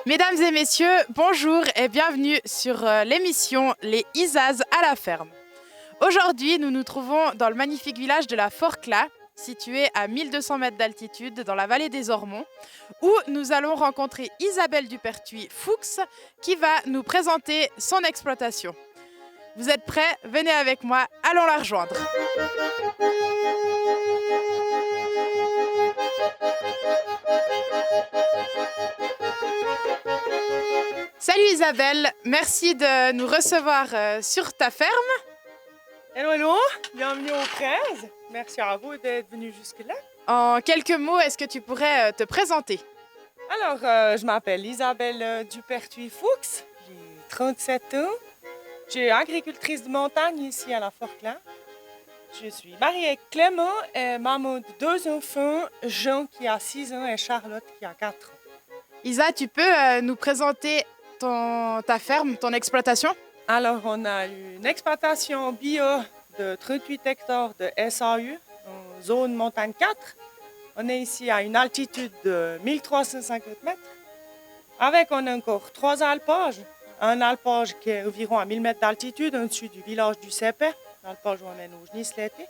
Mesdames et messieurs, bonjour et bienvenue sur l'émission Les Isaz à la ferme. Aujourd'hui, nous nous trouvons dans le magnifique village de la Forclaz, situé à 1200 mètres d'altitude dans la vallée des Ormonts, où nous allons rencontrer Isabelle Dupertuis-Fuchs qui va nous présenter son exploitation. Vous êtes prêts? Venez avec moi, allons la rejoindre. Salut Isabelle, merci de nous recevoir sur ta ferme. Hello, hello, bienvenue aux fraises. Merci à vous d'être venus jusque-là. En quelques mots, est-ce que tu pourrais te présenter? Alors, je m'appelle Isabelle Dupertuis-Fuchs, j'ai 37 ans. Je suis agricultrice de montagne ici à la Forclaz. Je suis mariée avec Clément et maman de 2 enfants, Jean qui a 6 ans et Charlotte qui a 4 ans. Isa, tu peux nous présenter ta ferme, ton exploitation? Alors, on a une exploitation bio de 38 hectares de SAU en zone montagne 4. On est ici à une altitude de 1350 mètres. Avec, on a encore 3 alpages. Un alpage qui est environ à 1000 mètres d'altitude, au-dessus du village du Cépet, l'alpage où on est nos genisses l'été.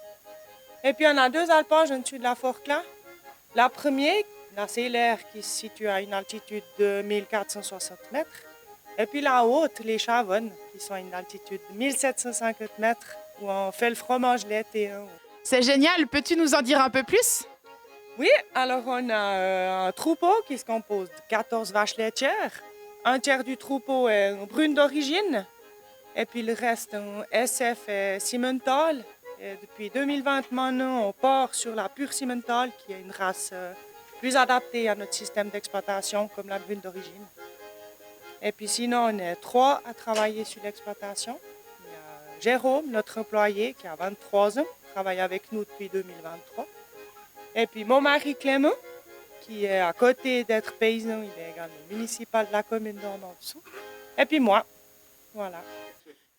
Et puis, on a 2 alpages au-dessus de la Forclaz. La première, la Célaire, qui se situe à une altitude de 1460 mètres. Et puis la haute, les Chavannes, qui sont à une altitude de 1750 mètres, où on fait le fromage l'été. C'est génial, peux-tu nous en dire un peu plus? Oui, alors on a un troupeau qui se compose de 14 vaches laitières. Un tiers du troupeau est en brune d'origine, et puis le reste en SF et Simmental. Et depuis 2020 maintenant, on part sur la pure Simmental, qui est une race plus adaptée à notre système d'exploitation, comme la brune d'origine. Et puis sinon, on est 3 à travailler sur l'exploitation. Il y a Jérôme, notre employé, qui a 23 ans, travaille avec nous depuis 2023. Et puis mon mari Clément, qui est à côté d'être paysan, il est également municipal de la commune d'Ornon-Dessous. Et puis moi, voilà.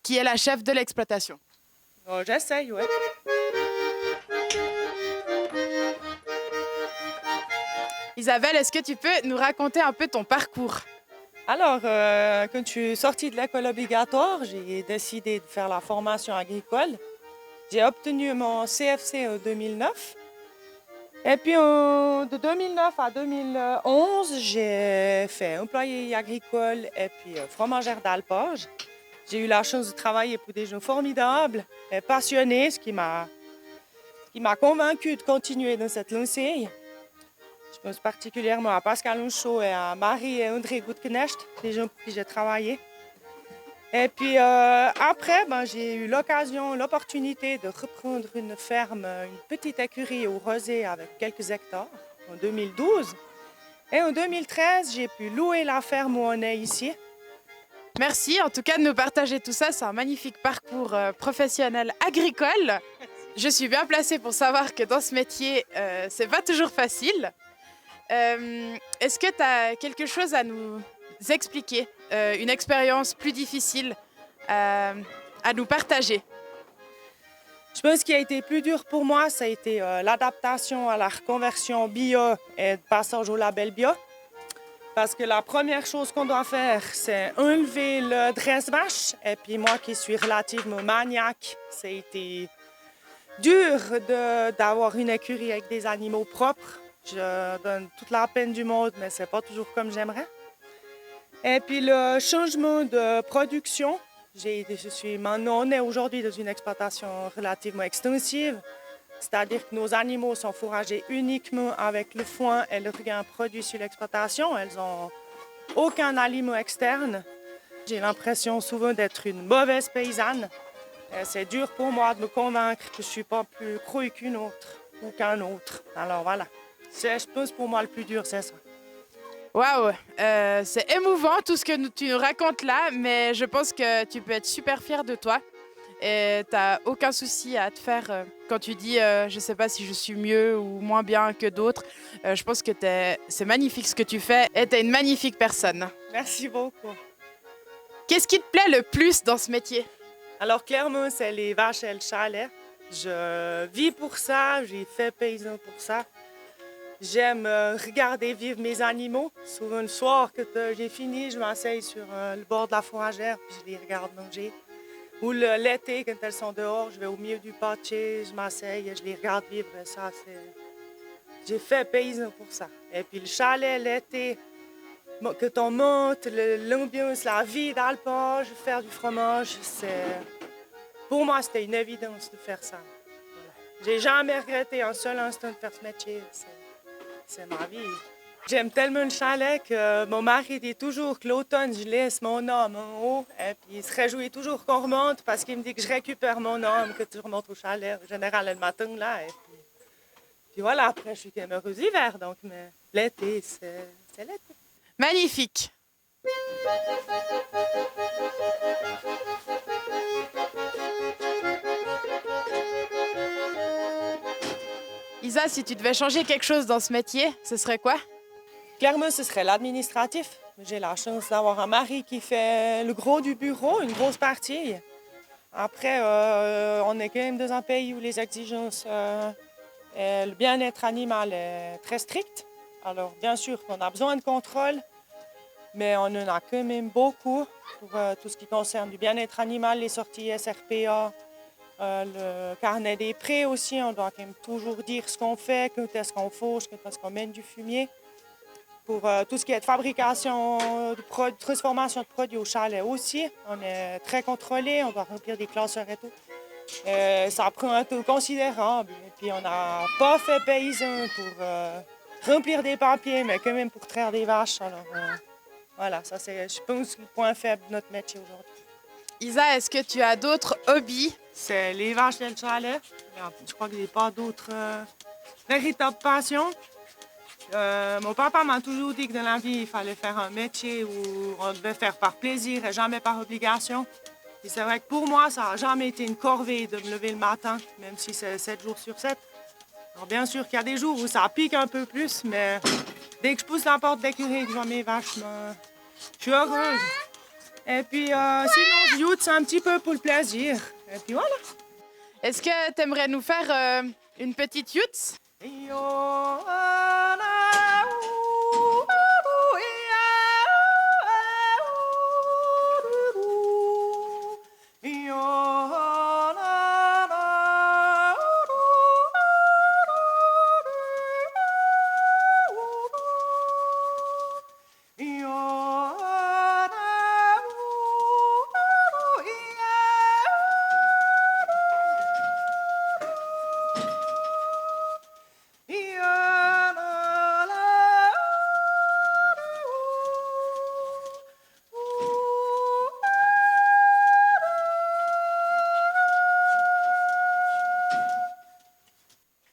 Qui est la chef de l'exploitation? Oh, j'essaye, ouais. Isabelle, est-ce que tu peux nous raconter un peu ton parcours? Alors, quand je suis sortie de l'école obligatoire, j'ai décidé de faire la formation agricole. J'ai obtenu mon CFC en 2009. Et puis, de 2009 à 2011, j'ai fait employé agricole et puis fromagère d'alpage. J'ai eu la chance de travailler pour des gens formidables et passionnés, ce qui m'a convaincue de continuer dans cette lancée. Je pense particulièrement à Pascal Honchaud et à Marie et André Goutknecht, les gens pour qui j'ai travaillé. Et puis après, j'ai eu l'opportunité de reprendre une ferme, une petite écurie au Rosé avec quelques hectares en 2012. Et en 2013, j'ai pu louer la ferme où on est ici. Merci en tout cas de nous partager tout ça, c'est un magnifique parcours professionnel agricole. Je suis bien placée pour savoir que dans ce métier, c'est pas toujours facile. Est-ce que tu as quelque chose à nous expliquer, une expérience plus difficile à nous partager? Je pense que ce qui a été plus dur pour moi, ça a été l'adaptation à la reconversion bio et le passage au label bio. Parce que la première chose qu'on doit faire, c'est enlever le dresse-vache. Et puis moi qui suis relativement maniaque, ça a été dur d'avoir une écurie avec des animaux propres. Je donne toute la peine du monde, mais c'est pas toujours comme j'aimerais. Et puis le changement de production, on est aujourd'hui dans une exploitation relativement extensive, c'est-à-dire que nos animaux sont fourragés uniquement avec le foin et le regain produit sur l'exploitation. Elles n'ont aucun aliment externe. J'ai l'impression souvent d'être une mauvaise paysanne. Et c'est dur pour moi de me convaincre que je ne suis pas plus crue qu'une autre ou qu'un autre. Alors voilà. Je pense pour moi le plus dur, c'est ça. Waouh, c'est émouvant tout ce que tu nous racontes là, mais je pense que tu peux être super fière de toi. Et tu n'as aucun souci à te faire quand tu dis je ne sais pas si je suis mieux ou moins bien que d'autres. Je pense que c'est magnifique ce que tu fais et tu es une magnifique personne. Merci beaucoup. Qu'est-ce qui te plaît le plus dans ce métier? Alors clairement, c'est les vaches et le chalet. Je vis pour ça, j'ai fait paysan pour ça. J'aime regarder vivre mes animaux. Souvent le soir, quand j'ai fini, je m'asseye sur le bord de la fourragère puis je les regarde manger. Ou l'été, quand elles sont dehors, je vais au milieu du pâté, je m'asseye, je les regarde vivre. Ça, j'ai fait paysan pour ça. Et puis le chalet, l'été, quand on monte, l'ambiance, la vie d'alpage, faire du fromage, pour moi, c'était une évidence de faire ça. Voilà. J'ai jamais regretté un seul instant de faire ce métier. C'est ma vie. J'aime tellement le chalet que mon mari dit toujours que l'automne, je laisse mon âme en haut. Et puis il se réjouit toujours qu'on remonte parce qu'il me dit que je récupère mon âme quand je remonte au chalet. En général, le matin, là. Et puis voilà, après, je suis quand même heureuse l'hiver. Donc, mais l'été, c'est l'été. Magnifique. Isa, si tu devais changer quelque chose dans ce métier, ce serait quoi? Clairement, ce serait l'administratif. J'ai la chance d'avoir un mari qui fait le gros du bureau, une grosse partie. Après, on est quand même dans un pays où les exigences et le bien-être animal est très strict. Alors, bien sûr qu'on a besoin de contrôle, mais on en a quand même beaucoup pour tout ce qui concerne du bien-être animal, les sorties SRPA, le carnet des prés aussi. On doit quand même toujours dire ce qu'on fait, quand est-ce qu'on fauche, quand est-ce qu'on mène du fumier. Pour tout ce qui est de fabrication, de transformation de produits au chalet aussi, on est très contrôlé, on doit remplir des classeurs et tout. Ça prend un temps considérable. Et puis on n'a pas fait paysan pour remplir des papiers, mais quand même pour traire des vaches. Alors voilà, ça c'est, je pense, le point faible de notre métier aujourd'hui. Isa, est-ce que tu as d'autres hobbies? C'est les vaches et le chalet. Je crois que je n'ai pas d'autres véritables passions. Mon papa m'a toujours dit que dans la vie, il fallait faire un métier où on devait faire par plaisir et jamais par obligation. Et c'est vrai que pour moi, ça n'a jamais été une corvée de me lever le matin, même si c'est 7 jours sur 7. Alors bien sûr qu'il y a des jours où ça pique un peu plus, mais dès que je pousse la porte d'écurie et que je vois mes vaches, je suis heureuse. Et puis sinon, je youte un petit peu pour le plaisir. Et puis voilà. Est-ce que tu aimerais nous faire une petite youte?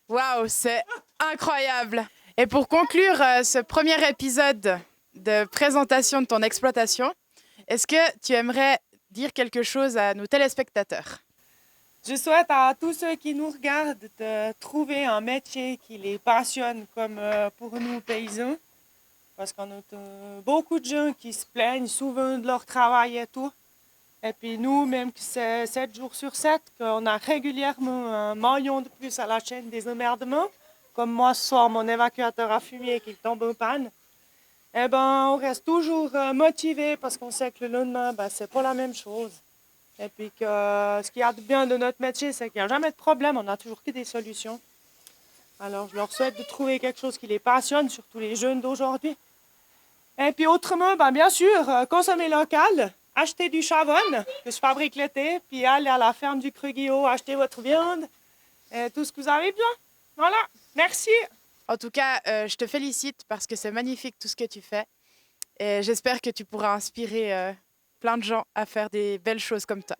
Waouh, c'est incroyable! Et pour conclure ce premier épisode de présentation de ton exploitation, est-ce que tu aimerais dire quelque chose à nos téléspectateurs? Je souhaite à tous ceux qui nous regardent de trouver un métier qui les passionne comme pour nous paysans. Parce qu'on a beaucoup de gens qui se plaignent souvent de leur travail et tout. Et puis nous, même que c'est 7 jours sur 7, qu'on a régulièrement un maillon de plus à la chaîne des emmerdements, comme moi ce soir, mon évacuateur à fumier qui tombe en panne, eh ben, on reste toujours motivé parce qu'on sait que le lendemain, c'est pas la même chose. Et puis que ce qu'il y a de bien de notre métier, c'est qu'il n'y a jamais de problème, on a toujours que des solutions. Alors je leur souhaite de trouver quelque chose qui les passionne, surtout les jeunes d'aujourd'hui. Et puis autrement, bien sûr, consommer local. Achetez du chavonne que je fabrique l'été, puis allez à la ferme du Cru-Guillot, achetez votre viande, et tout ce que vous avez besoin. Voilà, merci. En tout cas, je te félicite parce que c'est magnifique tout ce que tu fais. Et j'espère que tu pourras inspirer plein de gens à faire des belles choses comme toi.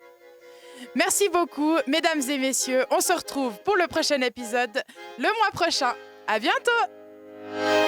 Merci beaucoup, mesdames et messieurs. On se retrouve pour le prochain épisode le mois prochain. À bientôt!